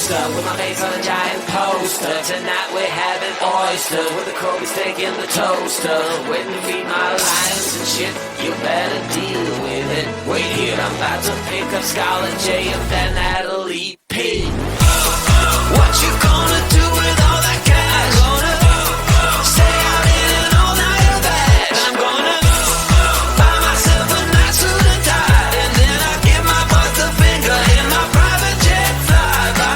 coaster with my face on a giant poster. Tonight we're having oysters with the Kobe steak in the toaster. Waiting to feed my lions and shit, you better deal with it. Wait here, I'm about to pick up Scarlett J and then Natalie P. What you gonna do with all that cash? Gonna stay out in an all-nighter bag. I'm gonna buy myself a nice suit and tie, and then I'll give my boss the finger in my private jet flyby.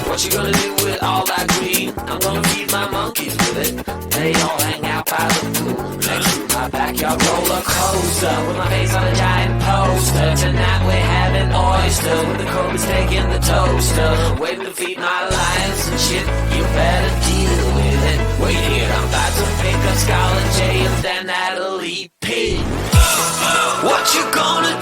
What you gonna do with all that green? I'm gonna feed my monkeys with it. They all hang out by the pool next to my backyard roller coaster with my face on a giant poster. Tonight we're having oysters with the Kobe steak in the toaster. Waiting to feed my lions and shit, you better deal with it. Wait here, I'm about to pick up Scarlett J and then Natalie P. What you gonna